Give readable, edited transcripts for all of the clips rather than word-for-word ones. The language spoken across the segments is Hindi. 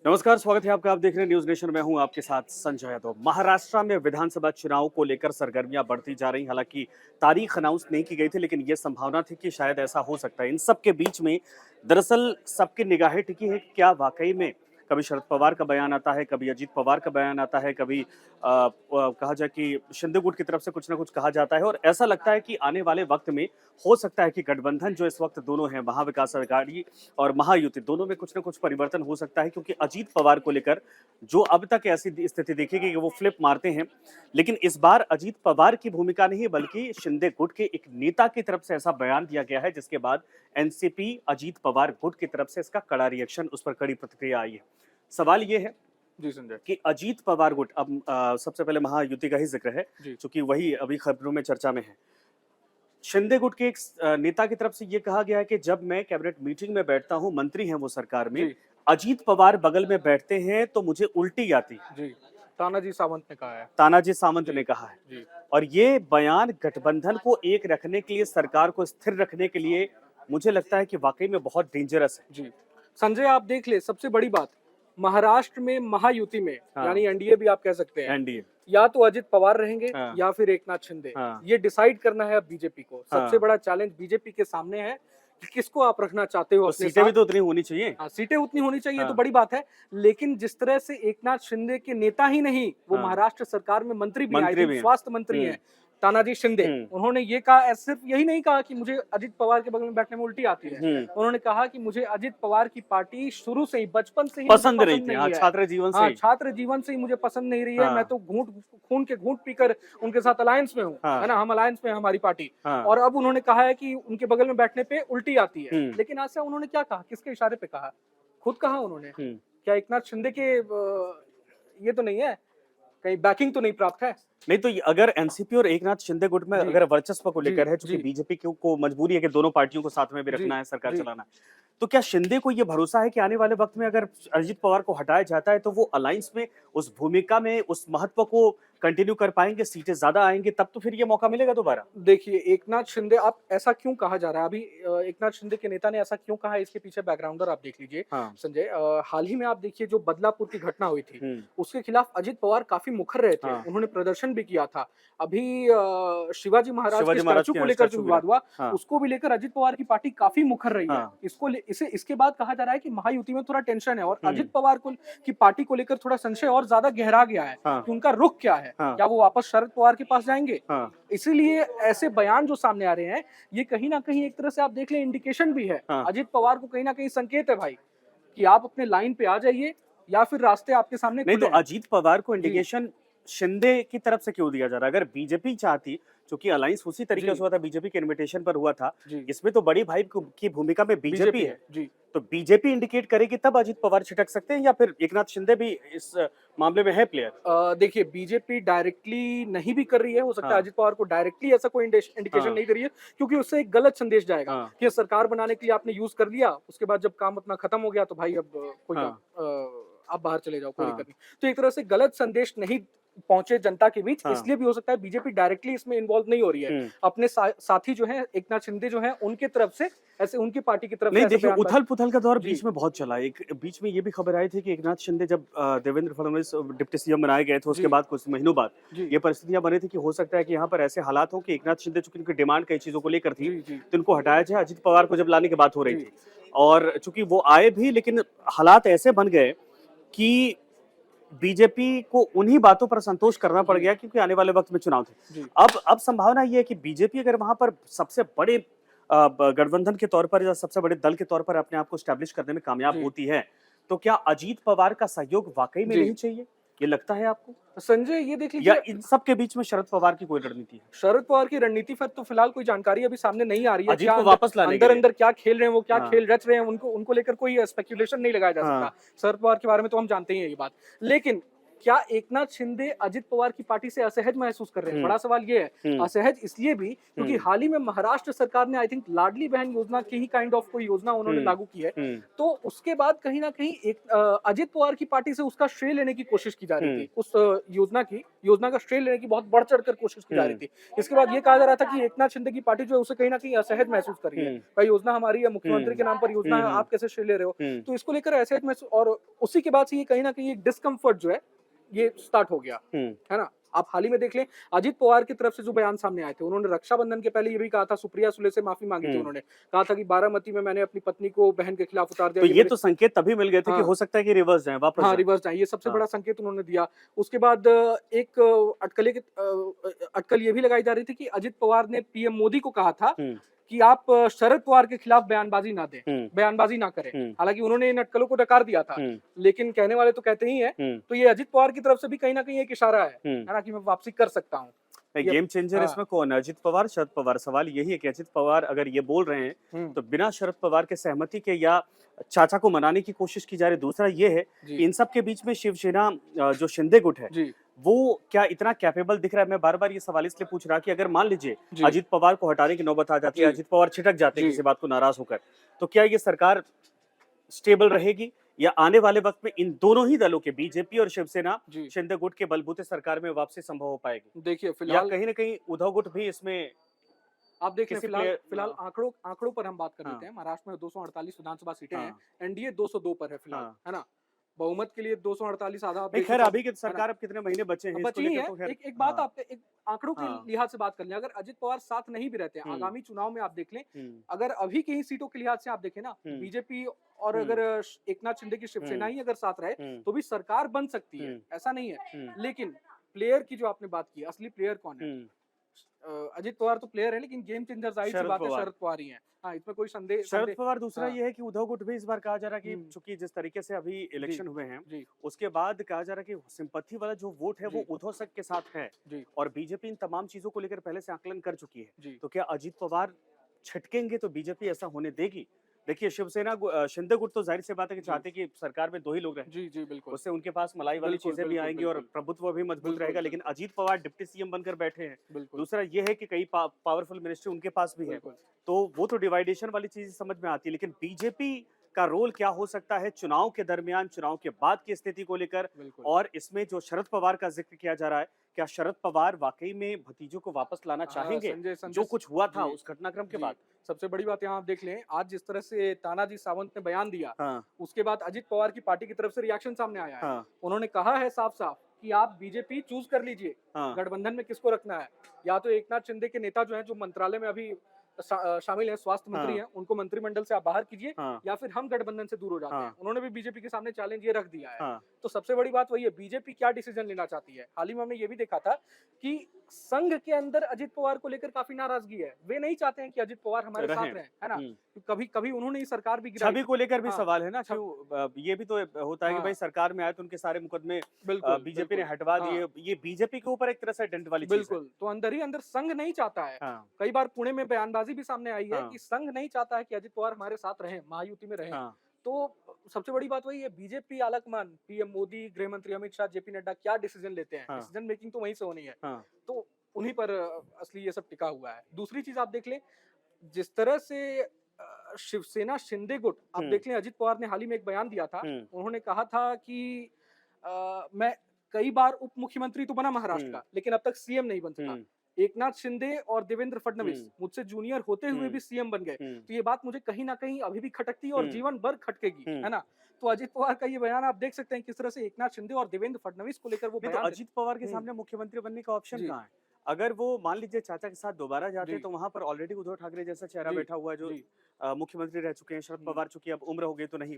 नमस्कार, स्वागत है आपका। आप देख रहे हैं न्यूज नेशन। मैं हूं आपके साथ संजय यादव। महाराष्ट्र में विधानसभा चुनाव को लेकर सरगर्मियां बढ़ती जा रही। हालांकि तारीख अनाउंस नहीं की गई थी, लेकिन यह संभावना थी कि शायद ऐसा हो सकता है। इन सब के बीच में दरअसल सबकी निगाहें टिकी है कि क्या वाकई में कभी शरद पवार का बयान आता है, कभी अजीत पवार का बयान आता है, कभी कहा जाए कि शिंदे गुट की तरफ से कुछ ना कुछ कहा जाता है। और ऐसा लगता है कि आने वाले वक्त में हो सकता है कि गठबंधन जो इस वक्त दोनों हैं, महाविकास अघाड़ी और महायुति, दोनों में कुछ ना कुछ परिवर्तन हो सकता है। क्योंकि अजीत पवार को लेकर जो अब तक ऐसी स्थिति देखी गई कि वो फ्लिप मारते हैं, लेकिन इस बार अजीत पवार की भूमिका नहीं बल्कि शिंदे गुट के एक नेता की तरफ से ऐसा बयान दिया गया है, जिसके बाद एनसीपी अजीत पवार गुट की तरफ से इसका कड़ा रिएक्शन, उस पर कड़ी प्रतिक्रिया आई है। सवाल ये है जी संजय कि अजीत पवार गुट, अब सबसे पहले महायुति का ही जिक्र है क्योंकि वही अभी खबरों में चर्चा में है। शिंदे गुट के एक नेता की तरफ से ये कहा गया है कि जब मैं कैबिनेट मीटिंग में बैठता हूं, मंत्री हैं वो सरकार में, जी अजीत पवार बगल में बैठते हैं तो मुझे उल्टी आती है। जी तानाजी सावंत ने कहा है। तानाजी सावंत जी ने कहा है। जी और ये बयान गठबंधन को एक रखने के लिए, सरकार को स्थिर रखने के लिए, मुझे लगता है कि वाकई में बहुत डेंजरस है। जी संजय, आप देख ले, सबसे बड़ी बात महाराष्ट्र में महायुति में हाँ। यानी एनडीए भी आप कह सकते हैं, एनडीए। या तो अजित पवार रहेंगे हाँ। या फिर एकनाथ शिंदे। हाँ। ये डिसाइड करना है अब बीजेपी को। हाँ। सबसे बड़ा चैलेंज बीजेपी के सामने है कि किसको आप रखना चाहते हो तो अपने सीटें भी साथ। तो उतनी होनी चाहिए। हाँ, सीटें उतनी होनी चाहिए हाँ। तो बड़ी बात है, लेकिन जिस तरह से एकनाथ शिंदे के नेता ही नहीं, वो हाँ। महाराष्ट्र सरकार में मंत्री भी मंत्री हैं, भी हैं। स्वास्थ्य मंत्री हैं तानाजी शिंदे। उन्होंने ये कहा, सिर्फ यही नहीं कहा कि मुझे अजित पवार के बगल में बैठने में उल्टी आती है। उन्होंने कहा कि मुझे अजित पवार की पार्टी शुरू से ही, बचपन से ही पसंद मुझे रही थी। हाँ, है। छात्र जीवन से हाँ, ही। छात्र जीवन से ही मुझे पसंद नहीं रही है। हाँ। मैं तो खून के घूंट पीकर उनके साथ अलायंस में हूँ, हाँ। है ना, हम अलायंस में हैं, हमारी पार्टी। हाँ। और अब उन्होंने कहा है कि उनके बगल में बैठने पे उल्टी आती है। लेकिन आज से उन्होंने क्या कहा, किसके इशारे पे कहा? खुद कहा उन्होंने। क्या एकनाथ शिंदे के ये तो नहीं है, कहीं बैकिंग तो नहीं प्राप्त है? नहीं तो अगर एनसीपी और एकनाथ शिंदे गुट में जी। अगर वर्चस्व को लेकर जी, है, चूंकि जी। बीजेपी को मजबूरी है कि दोनों पार्टियों को साथ में भी जी, रखना है, सरकार जी। चलाना है, तो क्या शिंदे को ये भरोसा है कि आने वाले वक्त में अगर अजित पवार को हटाया जाता है तो वो अलायंस में उस भूमिका में उस महत्व को कंटिन्यू कर पाएंगे, सीटें ज्यादा आएंगे, तब तो फिर ये मौका मिलेगा दोबारा? देखिए, एकनाथ शिंदे, आप ऐसा क्यों कहा जा रहा है अभी, एकनाथ शिंदे के नेता ने ऐसा क्यों कहा है, इसके पीछे बैकग्राउंडर आप देख लीजिए। हाँ। संजय, हाल ही में आप देखिए जो बदलापुर की घटना हुई थी, हम्म। उसके खिलाफ अजित पवार काफी मुखर रहे थे। हाँ। उन्होंने प्रदर्शन भी किया था। अभी शिवाजी महाराज के शिवाजी महाराज स्टैचू के को लेकर जो स्टैचू विवाद हुआ, हाँ। उसको भी लेकर अजित पवार की पार्टी काफी मुखर रही है। हाँ। इसके बाद कहा जा रहा है कि महायुति में थोड़ा टेंशन है और अजित पवार की पार्टी को लेकर थोड़ा संशय और ज्यादा गहरा गया है हाँ। कि उनका रुख क्या है। हाँ। क्या वो वापस शरद पवार के पास जाएंगे? हाँ। इसीलिए ऐसे बयान जो सामने आ रहे हैं, ये कहीं ना कहीं एक तरह से आप देख लें इंडिकेशन भी है। हाँ। अजित पवार को कहीं ना कहीं संकेत है भाई कि आप अपने लाइन पे आ जाइए या फिर रास्ते आपके सामने नहीं तो खुले हैं। अजीत पवार को इंडिकेशन शिंदे की तरफ से क्यों दिया जा रहा है? अगर बीजेपी चाहती, क्योंकि अलायंस उसी तरीके से हुआ था, बीजेपी के इनविटेशन पर हुआ था, इसमें तो बड़ी भाई की भूमिका में बीजेपी है जी। तो बीजेपी इंडिकेट करेगी तब अजीत पवार छिटक सकते हैं, या फिर एकनाथ शिंदे भी इस मामले में है प्लेयर? देखिए, बीजेपी डायरेक्टली नहीं भी कर रही है, हो सकता है हाँ। अजित पवार को डायरेक्टली ऐसा कोई इंडिकेशन हाँ। नहीं दे रही है, क्योंकि उससे एक गलत संदेश जाएगा हाँ। कि सरकार बनाने के लिए आपने यूज कर लिया, उसके बाद जब काम अपना खत्म हो गया तो भाई अब कोई हाँ। आप बाहर चले जाओ, कोई हाँ। दिक्कत नहीं। तो एक तरह से गलत संदेश नहीं पहुंचे जनता के बीच, हाँ। इसलिए भी हो सकता है बीजेपी डायरेक्टली इसमें इन्वॉल्व नहीं हो रही है। अपने साथी जो हैं एकनाथ शिंदे जो हैं, उनके तरफ से ऐसे, उनकी पार्टी की तरफ से नहीं, ऐसे देखिए बयान उथल पुथल का दौर जी। बीच में बहुत चला। एक बीच में ये भी खबर आई थी कि एकनाथ शिंदे जब देवेंद्र फडणवीस डिप्टी सीएम बनाए गए थे, उसके जी। बाद कुछ महीनों बाद जी। ये परिस्थितियां बनी थी कि हो सकता है कि यहाँ पर ऐसे हालात हो कि एकनाथ शिंदे, चूंकि उनकी डिमांड कई चीजों को लेकर थी, जी, जी। तो इनको हटाया जाए। अजित पवार को जब लाने की बात हो रही जी। थी, और चूंकि वो आए भी, लेकिन हालात ऐसे बन गए कि बीजेपी को उन्हीं बातों पर संतोष करना पड़ गया, क्योंकि आने वाले वक्त में चुनाव थे। अब संभावना ये है कि बीजेपी अगर वहां पर सबसे बड़े गठबंधन के तौर पर या सबसे बड़े दल के तौर पर अपने आप को स्टैब्लिश करने में कामयाब होती है, तो क्या अजीत पवार का सहयोग वाकई में नहीं चाहिए? ये लगता है आपको? संजय, ये देख या लीजिए, इन सब के बीच में शरद पवार की कोई रणनीति है? शरद पवार की रणनीति पर तो फिलहाल कोई जानकारी अभी सामने नहीं आ रही है। अजीत क्या को वापस लाने के अंदर लिए? अंदर क्या खेल रहे हैं, वो क्या हाँ। खेल रच रहे हैं, उनको लेकर कोई स्पेक्यूलेशन नहीं लगाया जा सकता। शरद पवार के बारे में तो हम जानते ही हैं ये बात। लेकिन क्या एकनाथ शिंदे अजित पवार की पार्टी से असहज महसूस कर रहे हैं? बड़ा सवाल ये है। असहज इसलिए भी क्योंकि हाल ही में महाराष्ट्र सरकार ने आई थिंक लाडली बहन योजना की ही काइंड ऑफ कोई योजना उन्होंने लागू की है। तो उसके बाद कहीं ना कहीं एक अजित पवार की पार्टी से उसका श्रेय लेने की कोशिश की जा रही थी। उस योजना का श्रेय लेने की बहुत बढ़ चढ़कर कोशिश की जा रही थी। इसके बाद ये कहा जा रहा था कि एकनाथ शिंदे की पार्टी जो है उसे कहीं ना कहीं असहज महसूस कर रही है। भाई योजना हमारी है, मुख्यमंत्री के नाम पर योजना है, आप कैसे श्रेय ले रहे हो? तो इसको लेकर असहज महसूस, और उसी के बाद से ये कहीं ना कहीं एक डिस्कम्फर्ट जो है ये स्टार्ट हो गया, है ना। आप हाल ही में देख लें, अजित पवार की तरफ से जो बयान सामने आए थे, उन्होंने रक्षाबंधन के पहले ये भी कहा था, सुप्रिया सुले से माफी मांगी थी। उन्होंने कहा था कि बारामती में मैंने अपनी पत्नी को बहन के खिलाफ उतार दिया। तो ये तो संकेत तभी मिल गए थे कि हो सकता है कि रिवर्स जाएं, वापस हाँ, रिवर्स जाएं, ये सबसे बड़ा संकेत उन्होंने दिया। उसके बाद एक अटकल ये भी लगाई जा रही थी कि अजित पवार ने पीएम मोदी को कहा था कि आप शरद पवार के खिलाफ बयानबाजी ना दें, बयानबाजी ना करें। हालांकि उन्होंने इन अटकलों को नकार दिया था, लेकिन कहने वाले तो कहते ही हैं। तो ये अजित पवार की तरफ से भी कहीं ना कहीं एक इशारा है ना, कि मैं वापसी कर सकता हूँ। गेम चेंजर इसमें कौन है, अजित पवार, शरद पवार? सवाल यही है कि अजित पवार अगर ये बोल रहे हैं तो बिना शरद पवार के सहमति के, या चाचा को मनाने की कोशिश की जा रही है? दूसरा ये है कि इन सब के बीच में शिवसेना जो शिंदे गुट है वो क्या इतना कैपेबल दिख रहा है? मैं बार बार ये सवाल इसलिए पूछ रहा कि अगर मान लीजिए अजित पवार को हटाने की नौबत आ जाती है, अजित पवार छिटक जाते हैं किसी बात को नाराज होकर, तो क्या ये सरकार स्टेबल रहेगी, या आने वाले वक्त में इन दोनों ही दलों के, बीजेपी और शिवसेना, शिंदे गुट के बलबूते सरकार में वापसी संभव हो पाएगी? देखिए फिलहाल कहीं ना कहीं उद्धव गुट भी इसमें, आप देख लें, फिलहाल आंकड़ों पर हम बात कर लेते हैं। महाराष्ट्र में 248 विधानसभा सीटें हैं, एनडीए 202 पर है फिलहाल, है ना। बहुमत के लिए 248 आधा। खैर अभी की सरकार अब कितने महीने बचे हैं? बची है। एक बात आपके एक आंकड़ों के लिहाज से बात कर लें, अगर अजित पवार साथ नहीं भी रहते हैं आगामी चुनाव में, आप देख लें, अगर अभी के ही सीटों के लिहाज से आप देखें ना, बीजेपी और अगर एकनाथ शिंदे की शिवसेना ही अगर साथ रहे तो भी सरकार बन सकती है, ऐसा नहीं है। लेकिन प्लेयर की जो आपने बात की, असली प्लेयर कौन है? अजित पवार तो प्लेयर है, लेकिन गेम चेंजर जाहिर सी बात है शरद पवार ही है। हाँ, इसमें कोई संदेह शरद पवार। दूसरा ये है कि उद्धव गुट भी इस बार कहा जा रहा है कि चूंकि जिस तरीके से अभी इलेक्शन हुए हैं, उसके बाद कहा जा रहा है कि सिंपैथी वाला जो वोट है वो उद्धव सक के साथ है, और बीजेपी इन तमाम चीजों को लेकर पहले से आकलन कर चुकी है। तो क्या अजित पवार छटकेंगे तो बीजेपी ऐसा होने देगी? देखिए शिवसेना शिंदे गुट तो जाहिर सी बात है कि चाहते कि सरकार में दो ही लोग रहें, बिल्कुल, उससे उनके पास मलाई वाली चीजें भी आएंगी और प्रभुत्व भी मजबूत रहेगा। लेकिन अजीत पवार डिप्टी सीएम बनकर बैठे हैं। दूसरा ये है कि कई पावरफुल मिनिस्ट्री उनके पास भी है, तो वो तो डिवाइडेशन वाली चीज समझ में आती है। लेकिन बीजेपी का रोल क्या हो सकता है चुनाव के दरमियान, चुनाव के बाद की स्थिति को लेकर, और इसमें जो शरद पवार का जिक्र किया जा रहा है, क्या शरद पवार वाकई में भतीजों को वापस लाना चाहेंगे जो कुछ हुआ था उस घटनाक्रम के बाद? सबसे बड़ी बात यहाँ आप देख लें, आज जिस तरह से तानाजी सावंत ने बयान दिया, उसके बाद अजित पवार की पार्टी की तरफ से रिएक्शन सामने आया है। उन्होंने कहा है साफ साफ कि आप बीजेपी चूज कर लीजिए, गठबंधन में किसको रखना है। या तो एकनाथ शिंदे के नेता जो हैं, जो मंत्रालय में अभी शामिल है, स्वास्थ्य मंत्री हैं, उनको मंत्रिमंडल से आप बाहर कीजिए, या फिर हम गठबंधन से दूर हो जाते हैं। उन्होंने भी बीजेपी के सामने चैलेंज ये रख दिया है। तो सबसे बड़ी बात वही है, बीजेपी क्या डिसीजन लेना चाहती है। हाल ही में हमने ये भी देखा था कि संघ के अंदर अजित पवार को लेकर काफी नाराजगी है। वे नहीं चाहते हैं कि अजित पवार हमारे साथ रहें, है ना। कभी कभी उन्होंने ही सरकार भी गिराई, छवि को लेकर भी सवाल है ना। ये भी तो होता है कि भाई सरकार में आए तो उनके सारे मुकदमे बीजेपी ने हटवा दिए। ये बीजेपी के ऊपर एक तरह से डेंट वाली चीज है। बिल्कुल, तो अंदर ही अंदर संघ नहीं चाहता है। कई बार पुणे में बयानबाजी भी सामने आई है कि संघ नहीं चाहता है कि अजित पवार हमारे साथ रहें, महायुति में रहें। तो सबसे बड़ी बात वही है, बीजेपी आलाकमान, पीएम मोदी, गृह मंत्री अमित शाह, जेपी नड्डा क्या डिसीजन लेते हैं, डिसीजन मेकिंग तो वहीं से होनी है। तो उन्हीं पर असली ये सब टिका हुआ है। दूसरी चीज आप देख लें, जिस तरह से शिवसेना शिंदे गुट, आप देख लें, अजित पवार ने हाल ही में एक बयान दिया था। उन्होंने कहा था कि मैं कई बार उप मुख्यमंत्री तो बना महाराष्ट्र का, लेकिन अब तक सीएम नहीं बन सका। एकनाथ शिंदे और देवेंद्र फडणवीस मुझसे जूनियर होते हुए भी सीएम बन गए, तो ये बात मुझे कहीं ना कहीं अभी भी खटकती है और जीवन भर खटकेगी, है ना। तो अजित पवार का ये बयान आप देख सकते हैं किस तरह से एकनाथ शिंदे और देवेंद्र फडणवीस को लेकर वो बयान। तो अजित पवार के सामने मुख्यमंत्री बनने का ऑप्शन कहाँ है? अगर वो मान लीजिए चाचा के साथ दोबारा जाते तो वहां पर ऑलरेडी उद्धव ठाकरे जैसा चेहरा बैठा हुआ है जो मुख्यमंत्री रह चुके हैं। शरद पवार चूंकि अब उम्र हो गई तो नहीं,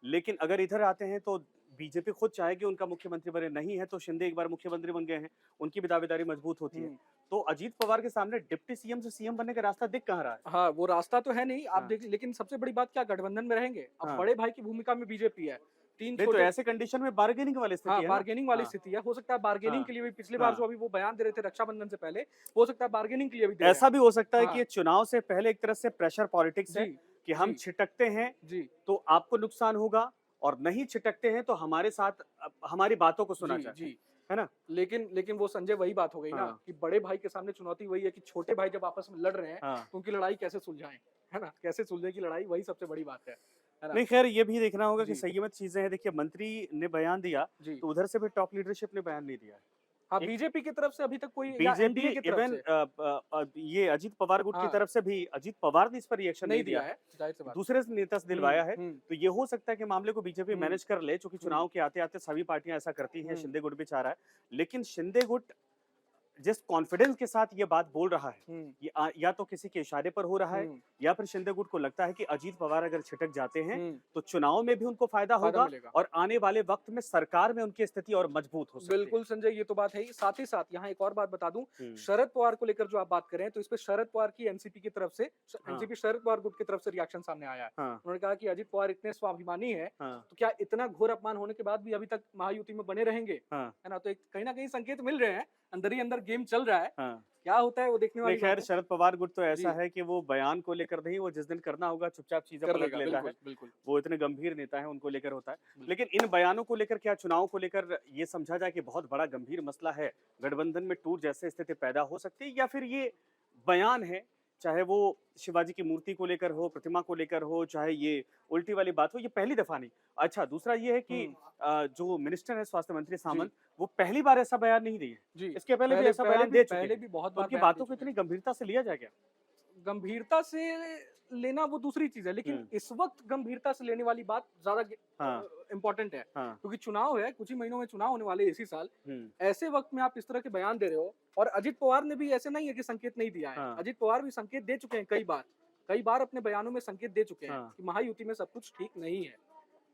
लेकिन अगर इधर आते हैं तो बीजेपी खुद चाहेगी उनका मुख्यमंत्री बने, नहीं है तो शिंदे एक बार मुख्यमंत्री बन गए हैं, उनकी भी दावेदारी मजबूत होती है। तो अजीत पवार के सामने डिप्टी सीएम से सीएम बनने का रास्ता दिख कहाँ रहा है? हाँ, वो रास्ता तो है नहीं, आप देख। लेकिन सबसे बड़ी बात, क्या गठबंधन में रहेंगे? अब बड़े भाई की भूमिका में बीजेपी है। तो ऐसे कंडीशन में बार्गेनिंग वाली स्थिति है। बार्गेनिंग वाली स्थिति है। हो सकता है बार्गेनिंग के लिए भी पिछली बार जो अभी वो बयान दे रहे थे रक्षाबंधन से पहले, हो सकता है बार्गेनिंग के लिए भी ऐसा भी हो सकता है कि चुनाव से पहले एक तरह से प्रेशर पॉलिटिक्स है कि हम छिटकते हैं तो आपको नुकसान होगा, और नहीं छिटकते हैं तो हमारे साथ हमारी बातों को सुना जाए, जी है ना? लेकिन वो संजय वही बात हो गई ना हाँ। कि बड़े भाई के सामने चुनौती वही है कि छोटे भाई जब आपस में लड़ रहे हैं हाँ। तो उनकी लड़ाई कैसे सुलझाएं, है ना? कैसे सुलझे की लड़ाई, वही सबसे बड़ी बात है ना? नहीं खैर ये भी देखना होगा कि जी। संयमित चीजें हैं। देखिए मंत्री ने बयान दिया जी। तो उधर से भी टॉप लीडरशिप ने बयान नहीं दिया है। हाँ, एक बीजेपी की तरफ से अभी तक कोई या बीजेपी एनडीए की तरफ इवन से ये अजीत पवार गुट की हाँ, तरफ से भी अजीत पवार ने इस पर रिएक्शन नहीं नहीं दिया दिया है। है, जाहिर सी बात। दूसरे नेता से दिलवाया है। हुँ, तो ये हो सकता है कि मामले को बीजेपी हुँ, मैनेज कर ले, चूंकि हुँ, चुनाव के आते-आते सभी पार्टियां ऐसा करती हैं, हुँ, शिंदे गुट भी चाह रहा है। लेकिन शिंदे गुट जिस कॉन्फिडेंस के साथ ये बात बोल रहा है, हुँ, ये या तो किसी के इशारे पर हो रहा है हुँ, या फिर शिंदे गुट को लगता है कि अजीत पवार अगर छिटक जाते हैं हुँ, तो चुनाव में भी उनको फायदा फायदा होगा मिलेगा। और आने वाले वक्त में सरकार में उनकी स्थिति और मजबूत हो सकती है। बिल्कुल संजय, ये तो बात है ही। साथ ही साथ यहाँ एक और बात बता दूं, हम्म, शरद पवार को लेकर जो आप बात कर रहे हैं तो इस पे शरद पवार की एनसीपी की तरफ से हाँ। एनसीपी शरद पवार गुट की तरफ से रिएक्शन सामने आया है। हाँ, उन्होंने कहा कि अजित पवार इतने स्वाभिमानी है हाँ, तो क्या इतना घोर अपमान होने के बाद भी अभी तक महायुति में बने रहेंगे, हाँ, है ना? तो एक कहीं ना कहीं संकेत मिल रहे हैं, अंदर ही अंदर गेम चल रहा है। हाँ। क्या होता है वो देखने नहीं वाली खैर बात है। शरद पवार गुट तो ऐसा जी। है कि वो बयान को लेकर नहीं, वो जिस दिन करना होगा चुपचाप चीजें कर पलट लेगा, लेता है। बिल्कुल बिल्कुल। वो इतने गंभीर नेता है, उनको लेकर होता है। बिल्कुल। लेकिन इन बयानों को लेकर क्या चुनाव को लेकर ये समझा जाए कि बहुत बड़ा गंभीर मसला है, गठबंधन में टूट जैसे स्थिति पैदा हो सकती है, या फिर ये बयान है, चाहे वो शिवाजी की मूर्ति को लेकर हो, प्रतिमा को लेकर हो, चाहे ये उल्टी वाली बात हो, ये पहली दफा नहीं। अच्छा दूसरा ये है कि जो मिनिस्टर है स्वास्थ्य मंत्री सामंत, वो पहली बार ऐसा बयान नहीं दिए, जी, इसके पहले भी ऐसा बयान दे चुके पहले हैं। भी बहुत तो बार उनकी बयान बातों दे को चुके इतनी हैं। गंभीरता से लिया जाए क्या? गंभीरता से लेना वो दूसरी चीज है, लेकिन इस वक्त गंभीरता से लेने वाली बात ज्यादा हाँ, इम्पोर्टेंट है, हाँ, क्योंकि चुनाव है, कुछ ही महीनों में चुनाव होने वाले हैं इसी साल। हम्म, ऐसे वक्त में आप इस तरह के बयान दे रहे हो, और अजित पवार ने भी ऐसे नहीं है कि संकेत नहीं दिया है। हाँ। अजित पवार भी संकेत दे चुके हैं कई बार अपने बयानों में संकेत दे चुके हैं हाँ। कि महायुति में सब कुछ ठीक नहीं है।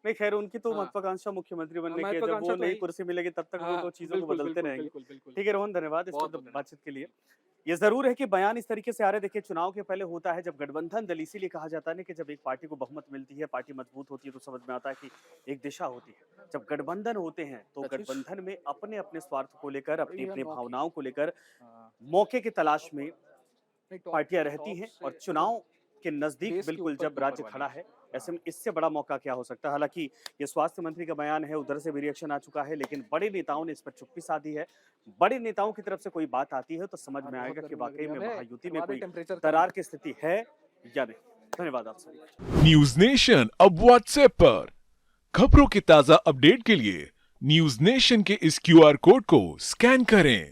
नहीं खैर उनकी तो हाँ। महत्वाकांक्षा मुख्यमंत्री बनने की है, जब महत्वाकांक्षा वो तो नई है। कुर्सी मिलेगी तब तक वो हाँ, तो चीजों को बिल्कुल, बदलते बिल्कुल, रहेंगे। बिल्कुल, बिल्कुल। ठीक है रोहन, धन्यवाद इस बहुत पर धन्यवाद। बातचीत के लिए। ये जरूर है कि बयान इस तरीके से आ रहे, देखिए चुनाव के पहले होता है जब गठबंधन दल, इसीलिए कहा जाता है ना कि जब एक पार्टी को बहुमत मिलती है, पार्टी मजबूत होती है, तो समझ में आता है कि एक दिशा होती है। जब गठबंधन होते हैं तो अच्छा। गठबंधन में अपने अपने स्वार्थ को लेकर, अपनी बड़ी अपनी अनोखी। भावनाओं को लेकर हाँ। मौके की तलाश में नहीं, टॉप- पार्टियां रहती टॉप हैं, से- और चुनाव के नजदीक देश के बिल्कुल ऊपर जब ऊपर राज्य वाली। खड़ा है, ऐसे में हाँ। इससे बड़ा मौका क्या हो सकता है। हालांकि ये स्वास्थ्य मंत्री का बयान है, उधर से भी रिएक्शन आ चुका है, लेकिन बड़े नेताओं ने इस पर चुप्पी साधी है। बड़े नेताओं की तरफ से कोई बात आती है तो समझ में बहुत आएगा कि गर्मी लग वाकई रही में है। महायुति में करवा दे कोई टेम्परेचर दरार की स्थिति है या नहीं। धन्यवाद आप सभी। न्यूज नेशन अब व्हाट्सएप पर खबरों के ताजा अपडेट के लिए न्यूज नेशन के इस क्यूआर कोड को स्कैन करें।